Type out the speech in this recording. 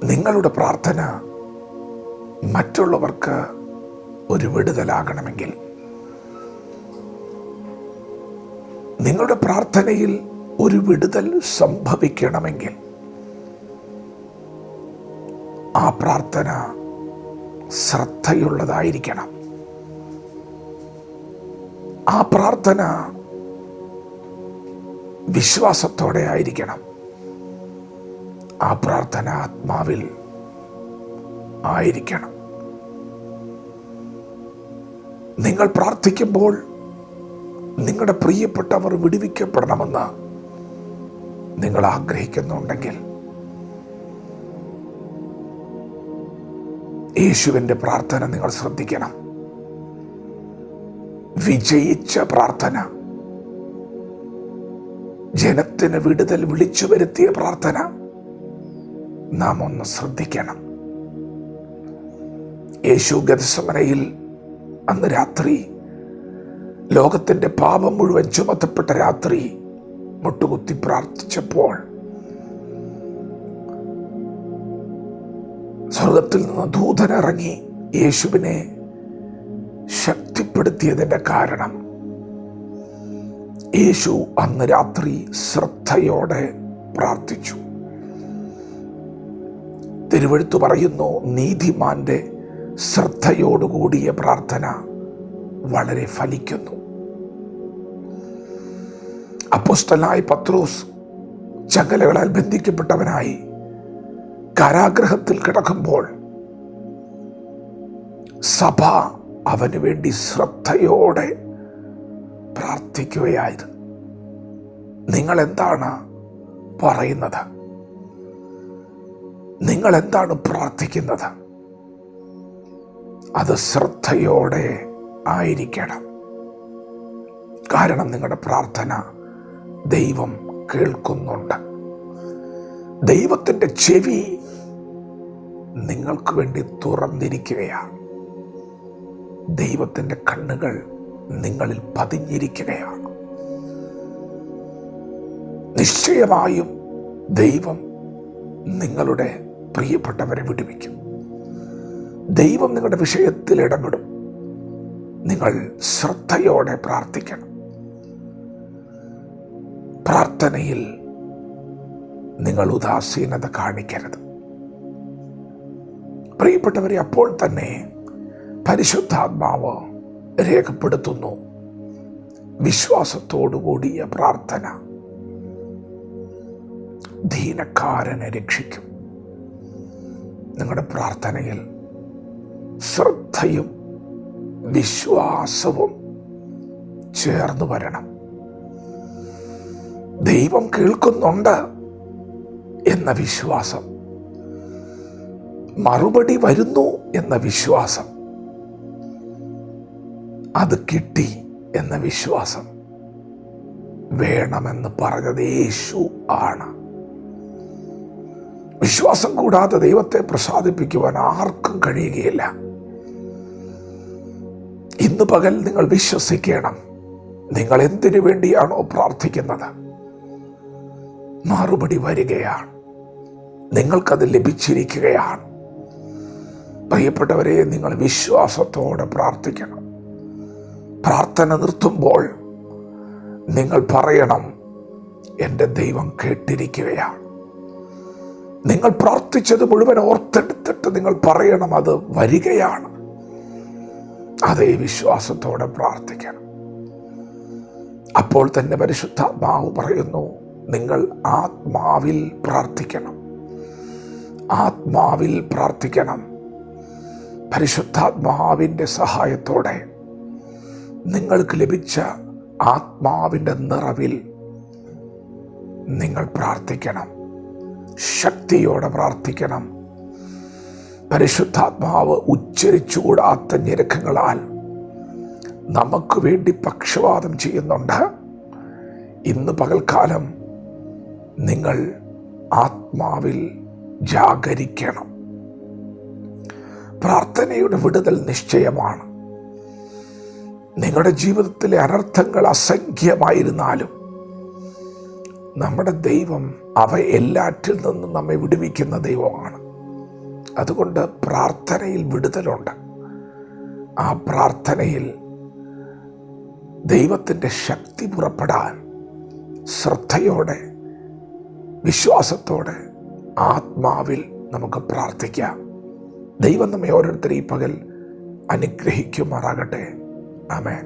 നിങ്ങളുടെ പ്രാർത്ഥന മറ്റുള്ളവർക്ക് ഒരു വിടുതലാകണമെങ്കിൽ, നിങ്ങളുടെ പ്രാർത്ഥനയിൽ ഒരു വിടുതൽ സംഭവിക്കണമെങ്കിൽ, ആ പ്രാർത്ഥന ശ്രദ്ധയുള്ളതായിരിക്കണം. ആ പ്രാർത്ഥന വിശ്വാസത്തോടെ ആയിരിക്കണം. ആ പ്രാർത്ഥന ആത്മാവിൽ ആയിരിക്കണം. നിങ്ങൾ പ്രാർത്ഥിക്കുമ്പോൾ നിങ്ങളുടെ പ്രിയപ്പെട്ടവർ വിടുവിക്കപ്പെടണമെന്ന് നിങ്ങൾ ആഗ്രഹിക്കുന്നുണ്ടെങ്കിൽ, യേശുവിൻ്റെ പ്രാർത്ഥന നിങ്ങൾ ശ്രദ്ധിക്കണം. വിജയിച്ച പ്രാർത്ഥന, ജനത്തിന് വിടുതൽ വിളിച്ചു വരുത്തിയ പ്രാർത്ഥന നാം ഒന്ന് ശ്രദ്ധിക്കണം. യേശു ഗെത്സമനയിൽ അന്ന് രാത്രി, ലോകത്തിൻ്റെ പാപം മുഴുവൻ ചുമത്തപ്പെട്ട രാത്രി മുട്ടുകുത്തി പ്രാർത്ഥിച്ചപ്പോൾ സ്വർഗത്തിൽ നിന്ന് ദൂതനിറങ്ങി യേശുവിനെ ശക്തിപ്പെടുത്തിയതിൻ്റെ കാരണം, യേശു അന്ന് രാത്രി ശ്രദ്ധയോടെ പ്രാർത്ഥിച്ചു. തിരുവെഴുത്ത് പറയുന്നു, നീതിമാന്റെ ശ്രദ്ധയോടുകൂടിയ പ്രാർത്ഥന വളരെ ഫലിക്കുന്നു. അപ്പോസ്തലനായ പത്രോസ് ചങ്ങലകളാൽ ബന്ധിക്കപ്പെട്ടവനായി കാരാഗൃഹത്തിൽ കിടക്കുമ്പോൾ സഭ അവന് വേണ്ടി ശ്രദ്ധയോടെ പ്രാർത്ഥിക്കുകയായിരുന്നു. നിങ്ങൾ എന്താണ് പറയുന്നത്? നിങ്ങൾ എന്താണ് പ്രാർത്ഥിക്കുന്നത്? അത് ശ്രദ്ധയോടെ ആയിരിക്കണം. കാരണം നിങ്ങളുടെ പ്രാർത്ഥന ദൈവം കേൾക്കുന്നുണ്ട്. ദൈവത്തിൻ്റെ ചെവി നിങ്ങൾക്ക് വേണ്ടി തുറന്നിരിക്കുകയാണ്. ദൈവത്തിൻ്റെ കണ്ണുകൾ നിങ്ങളിൽ പതിഞ്ഞിരിക്കുകയാണ്. നിശ്ചയമായും ദൈവം നിങ്ങളുടെ പ്രിയപ്പെട്ടവരെ വിടുവിക്കും. ദൈവം നിങ്ങളുടെ വിഷയത്തിൽ ഇടപെടും. നിങ്ങൾ ശ്രദ്ധയോടെ പ്രാർത്ഥിക്കണം. പ്രാർത്ഥനയിൽ നിങ്ങൾ ഉദാസീനത കാണിക്കരുത്. പ്രിയപ്പെട്ടവരെ, അപ്പോൾ തന്നെ പരിശുദ്ധാത്മാവ് രേഖപ്പെടുത്തുന്നു, വിശ്വാസത്തോടുകൂടിയ പ്രാർത്ഥന ദീനക്കാരനെ രക്ഷിക്കും. നിങ്ങളുടെ പ്രാർത്ഥനയിൽ ശ്രദ്ധയും വിശ്വാസവും ചേർന്ന് വരണം. ദൈവം കേൾക്കുന്നുണ്ട് എന്ന വിശ്വാസം, മറുപടി വരുന്നു എന്ന വിശ്വാസം, അത് കിട്ടി എന്ന വിശ്വാസം വേണമെന്ന് പറഞ്ഞത് യേശു ആണ്. വിശ്വാസം കൂടാതെ ദൈവത്തെ പ്രസാദിപ്പിക്കുവാൻ ആർക്കും കഴിയുകയില്ല. ഇന്ന് പകൽ നിങ്ങൾ വിശ്വസിക്കണം. നിങ്ങൾ എന്തിനു വേണ്ടിയാണോ പ്രാർത്ഥിക്കുന്നത്, മറുപടി വരികയാണ്. നിങ്ങൾക്കത് ലഭിച്ചിരിക്കുകയാണ്. പ്രിയപ്പെട്ടവരെ, നിങ്ങൾ വിശ്വാസത്തോടെ പ്രാർത്ഥിക്കണം. പ്രാർത്ഥന നിർത്തുമ്പോൾ നിങ്ങൾ പറയണം, എൻ്റെ ദൈവം കേട്ടിരിക്കുകയാണ്. നിങ്ങൾ പ്രാർത്ഥിച്ചത് മുഴുവൻ ഓർത്തെടുത്തിട്ട് നിങ്ങൾ പറയണം, അത് വരികയാണ്. അതേ വിശ്വാസത്തോടെ പ്രാർത്ഥിക്കണം. അപ്പോൾ തന്നെ പരിശുദ്ധാത്മാവ് പറയുന്നു, നിങ്ങൾ ആത്മാവിൽ പ്രാർത്ഥിക്കണം. ആത്മാവിൽ പ്രാർത്ഥിക്കണം. പരിശുദ്ധാത്മാവിൻ്റെ സഹായത്തോടെ നിങ്ങൾക്ക് ലഭിച്ച ആത്മാവിൻ്റെ നിറവിൽ നിങ്ങൾ പ്രാർത്ഥിക്കണം. ശക്തിയോടെ പ്രാർത്ഥിക്കണം. പരിശുദ്ധാത്മാവ് ഉച്ചരിച്ചുകൂടാത്ത ഞരക്കങ്ങളാൽ നമുക്ക് വേണ്ടി പക്ഷപാതം ചെയ്യുന്നുണ്ട്. ഇന്ന് പകൽക്കാലം നിങ്ങൾ ആത്മാവിൽ ജാഗരിക്കണം. പ്രാർത്ഥനയുടെ വിടുതൽ നിശ്ചയമാണ്. നിങ്ങളുടെ ജീവിതത്തിലെ അനർത്ഥങ്ങൾ അസംഖ്യമായിരുന്നാലും നമ്മുടെ ദൈവം അവ എല്ലാറ്റിൽ നിന്നും നമ്മെ വിടുവിക്കുന്ന ദൈവമാണ്. അതുകൊണ്ട് പ്രാർത്ഥനയിൽ വിടുതലുണ്ട്. ആ പ്രാർത്ഥനയിൽ ദൈവത്തിൻ്റെ ശക്തി പുറപ്പെടാൻ ശ്രദ്ധയോടെ, വിശ്വാസത്തോടെ, ആത്മാവിൽ നമുക്ക് പ്രാർത്ഥിക്കാം. ദൈവം നമ്മെ ഓരോരുത്തരെയും ഈ പകൽ അനുഗ്രഹിക്കുമാറാകട്ടെ. ആമേൻ.